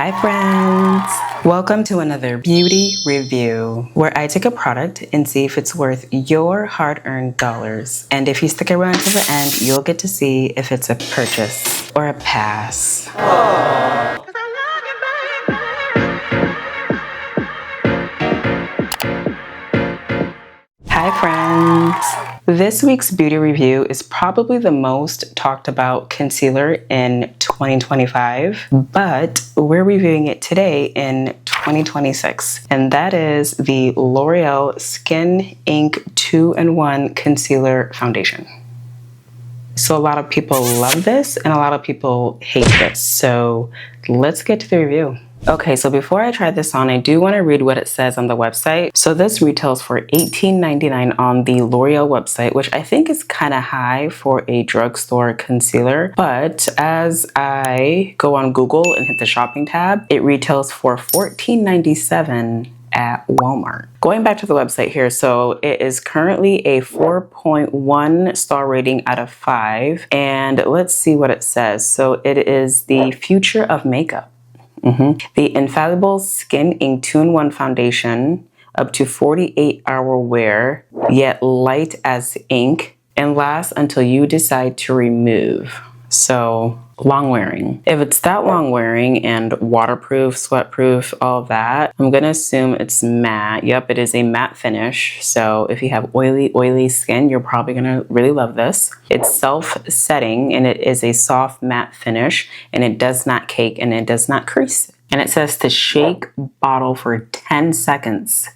Hi friends! Welcome to another beauty review where I take a product and see if it's worth your hard-earned dollars. And if you stick around to the end, you'll get to see if it's a purchase or a pass. Hi friends! This week's beauty review is probably the most talked about concealer in 2025, but we're reviewing it today in 2026, and that is the L'Oreal Skin Ink 2-in-1 Concealer Foundation. So a lot of people love this and a lot of people hate this, so let's get to the review. Okay, so before I try this on, I do want to read what it says on the website. So this retails for $18.99 on the L'Oreal website, which I think is kind of high for a drugstore concealer. But as I go on Google and hit the shopping tab, it retails for $14.97 at Walmart. Going back to the website here, so it is currently a 4.1 star rating out of 5. And let's see what it says. So it is the future of makeup. The Infallible Skin Ink 2-in-1 Foundation, up to 48-hour wear, yet light as ink, and lasts until you decide to remove. So long wearing. If it's that long wearing and waterproof, sweatproof, all of that, I'm gonna assume it's matte. Yep, it is a matte finish. So if you have oily skin, you're probably gonna really love this. It's self-setting and it is a soft matte finish, and it does not cake and it does not crease. And it says to shake bottle for 10 seconds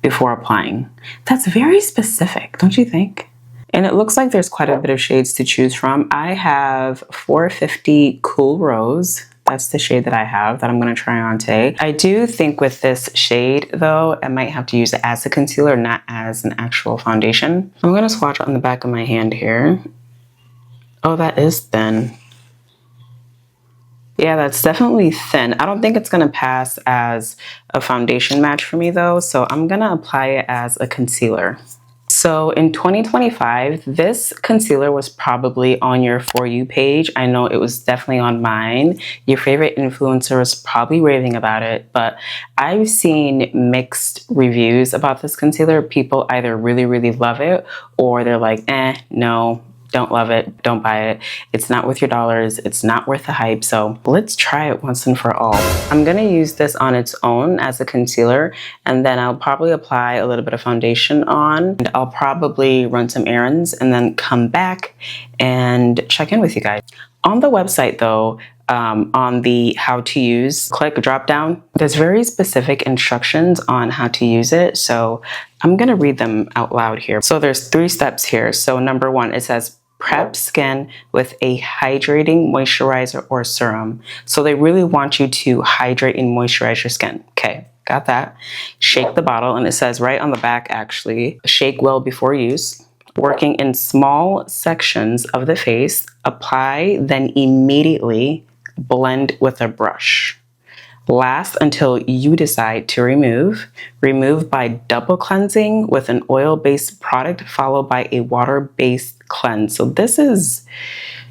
before applying. That's very specific, don't you think? And it looks like there's quite a bit of shades to choose from. I have 450 Cool Rose. That's the shade that I have that I'm going to try on today. I do think with this shade, though, I might have to use it as a concealer, not as an actual foundation. I'm going to swatch on the back of my hand here. Oh, that is thin. Yeah, that's definitely thin. I don't think it's going to pass as a foundation match for me, though. So I'm going to apply it as a concealer. So in 2025, this concealer was probably on your For You page. I know it was definitely on mine. Your favorite influencer was probably raving about it, but I've seen mixed reviews about this concealer. People either really love it or they're like, no, don't love it, don't buy it. It's not worth your dollars. It's not worth the hype. So let's try it once and for all. I'm gonna use this on its own as a concealer, and then I'll probably apply a little bit of foundation on, and I'll probably run some errands and then come back and check in with you guys. On the website though, on the how to use click drop down, there's very specific instructions on how to use it. So I'm gonna read them out loud here. So there's 3 steps here. So number 1, it says prep skin with a hydrating moisturizer or serum. So they really want you to hydrate and moisturize your skin. Okay, got that. Shake the bottle, and it says right on the back actually, shake well before use. Working in small sections of the face, apply, then immediately blend with a brush. Last until you decide to remove. Remove by double cleansing with an oil-based product followed by a water-based cleanse. So this is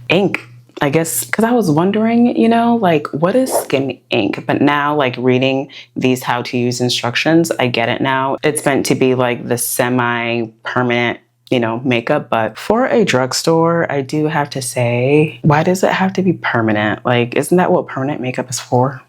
ink, I guess, because I was wondering, you know, like what is skin ink? But now, like reading these how to use instructions, I get it now. It's meant to be like the semi-permanent, you know, makeup. But for a drugstore, I do have to say, why does it have to be permanent? Like, isn't that what permanent makeup is for?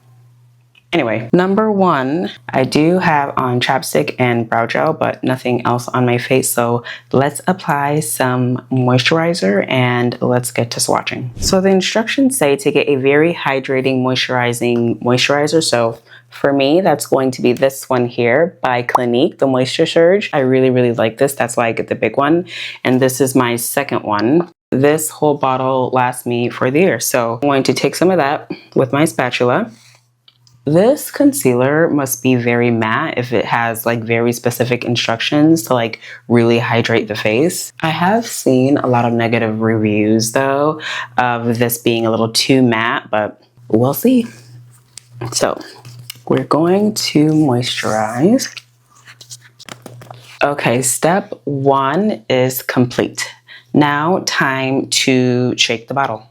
Anyway, number 1, I do have on chapstick and brow gel, but nothing else on my face. So let's apply some moisturizer and let's get to swatching. So the instructions say to get a very hydrating, moisturizing moisturizer. So for me, that's going to be this one here by Clinique, the Moisture Surge. I really like this. That's why I get the big one. And this is my second one. This whole bottle lasts me for the year. So I'm going to take some of that with my spatula. This concealer must be very matte if it has like very specific instructions to like really hydrate the face. I have seen a lot of negative reviews though of this being a little too matte, but we'll see. So we're going to moisturize. Okay, step 1 is complete. Now time to shake the bottle.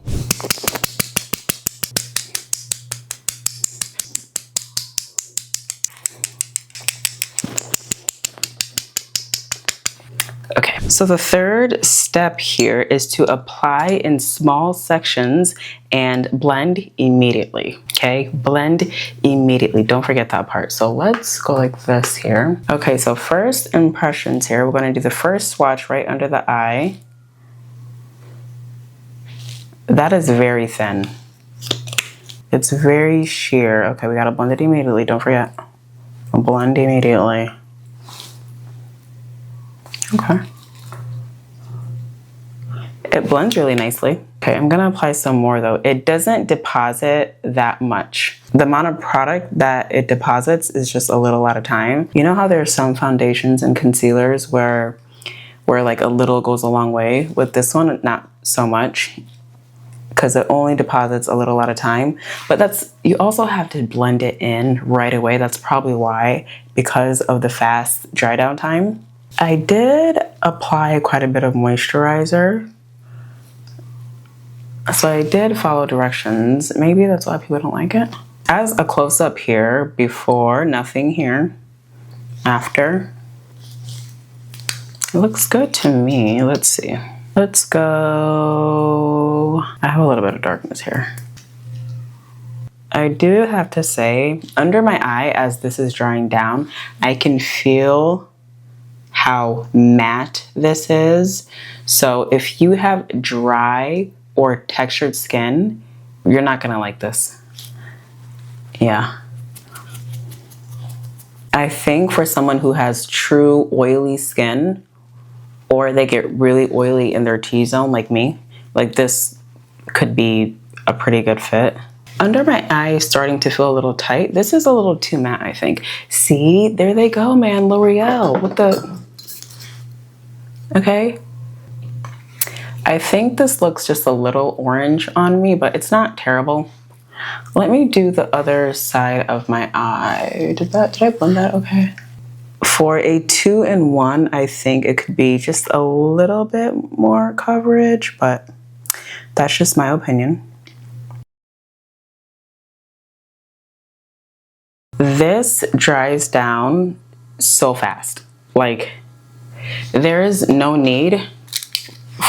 So the third step here is to apply in small sections and blend immediately, okay? Blend immediately, don't forget that part. So let's go like this here. Okay, so first impressions here, we're gonna do the first swatch right under the eye. That is very thin. It's very sheer. Okay, we gotta blend it immediately, don't forget. Blend immediately. Okay. It blends really nicely. Okay, I'm gonna apply some more though. It doesn't deposit that much. The amount of product that it deposits is just a little at a time. You know how there are some foundations and concealers where like a little goes a long way? With this one, not so much, because it only deposits a little at a time. But you also have to blend it in right away. That's probably why, because of the fast dry down time. I did apply quite a bit of moisturizer. So I did follow directions. Maybe that's why people don't like it. As a close-up here, before, nothing here. After. It looks good to me. Let's see. Let's go. I have a little bit of darkness here. I do have to say, under my eye, as this is drying down, I can feel how matte this is. So if you have dry or textured skin, you're not gonna like this. Yeah. I think for someone who has true oily skin, or they get really oily in their T-zone like me, like this could be a pretty good fit. Under my eye is starting to feel a little tight. This is a little too matte, I think. See, there they go, man, L'Oreal, what the? Okay. I think this looks just a little orange on me, but it's not terrible. Let me do the other side of my eye. Did I blend that okay? For a 2-in-1, I think it could be just a little bit more coverage, but that's just my opinion. This dries down so fast. Like, there is no need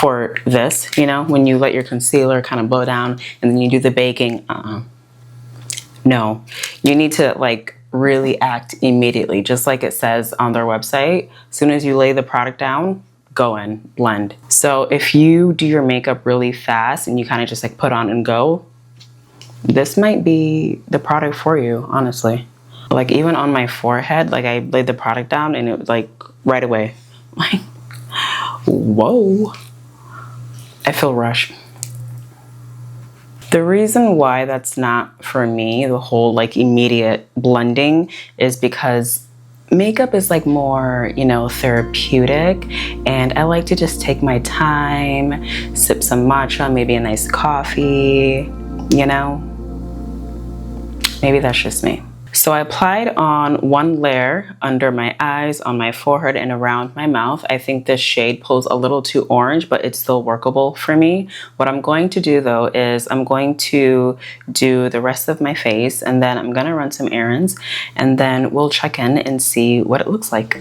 for this, you know, when you let your concealer kind of blow down and then you do the baking. No, you need to like really act immediately, just like it says on their website. As soon as you lay the product down, go in, blend. So if you do your makeup really fast and you kind of just like put on and go, this might be the product for you, honestly. Like even on my forehead, like I laid the product down and it was like right away. Like, whoa. I feel rushed. The reason why that's not for me, the whole like immediate blending, is because makeup is like more, you know, therapeutic, and I like to just take my time, sip some matcha, maybe a nice coffee, you know? Maybe that's just me. So I applied on one layer under my eyes, on my forehead, and around my mouth. I think this shade pulls a little too orange, but it's still workable for me. What I'm going to do though is I'm going to do the rest of my face, and then I'm gonna run some errands, and then we'll check in and see what it looks like.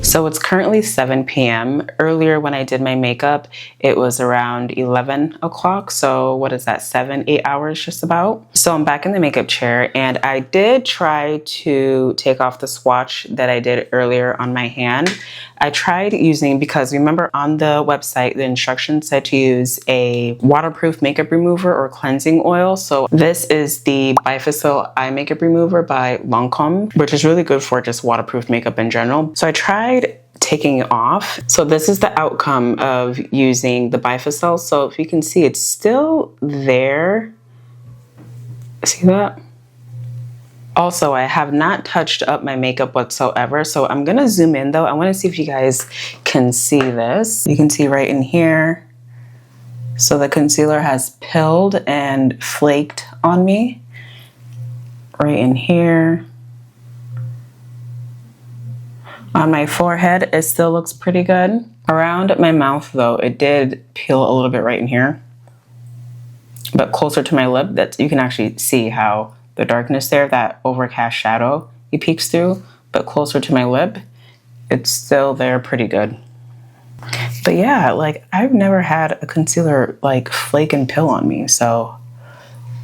So it's currently 7 p.m. Earlier when I did my makeup, it was around 11 o'clock. So what is that, 8 hours just about? So I'm back in the makeup chair, and I did try to take off the swatch that I did earlier on my hand. I tried using, because remember on the website, the instructions said to use a waterproof makeup remover or cleansing oil. So this is the Bifacil Eye Makeup Remover by Lancome, which is really good for just waterproof makeup in general. So I tried taking it off. So this is the outcome of using the Bifacil. So if you can see, it's still there. See that? Also, I have not touched up my makeup whatsoever, so I'm gonna zoom in though. I wanna see if you guys can see this. You can see right in here. So the concealer has pilled and flaked on me. Right in here. On my forehead, it still looks pretty good. Around my mouth though, it did peel a little bit right in here. But closer to my lip, that you can actually see how the darkness there, that overcast shadow, it peeks through. But closer to my lip, it's still there pretty good. But yeah, like I've never had a concealer like flake and pill on me, so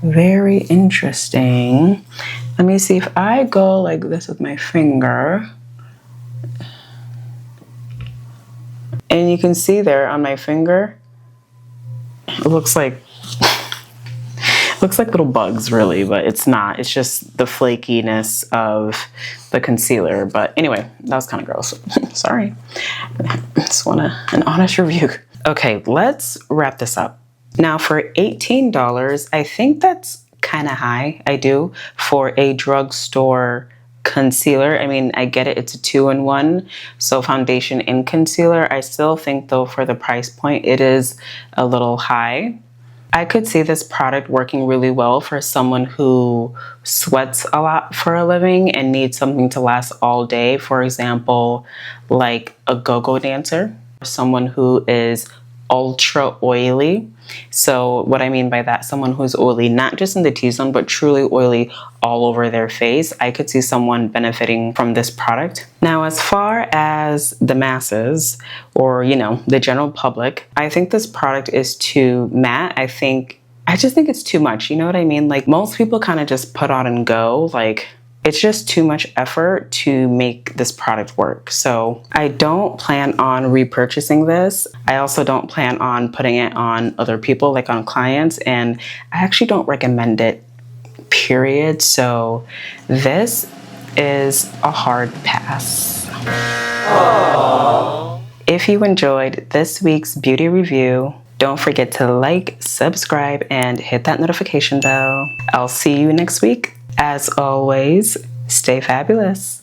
very interesting. Let me see if I go like this with my finger. And you can see there on my finger, it looks like little bugs really, but it's not. It's just the flakiness of the concealer. But anyway, that was kind of gross. Sorry. Just want an honest review. Okay, let's wrap this up. Now for $18, I think that's kind of high. I do for a drugstore concealer. I mean, I get it. It's a 2-in-1. So foundation and concealer. I still think though for the price point, it is a little high. I could see this product working really well for someone who sweats a lot for a living and needs something to last all day. For example, like a go-go dancer, someone who is ultra oily. So what I mean by that, someone who's oily, not just in the T-zone, but truly oily all over their face. I could see someone benefiting from this product. Now, as far as the masses or, you know, the general public, I think this product is too matte. I just think it's too much. You know what I mean? Like most people kind of just put on and go. Like it's just too much effort to make this product work. So I don't plan on repurchasing this. I also don't plan on putting it on other people, like on clients. And I actually don't recommend it, period. So this is a hard pass. Aww. If you enjoyed this week's beauty review, don't forget to like, subscribe, and hit that notification bell. I'll see you next week. As always, stay fabulous.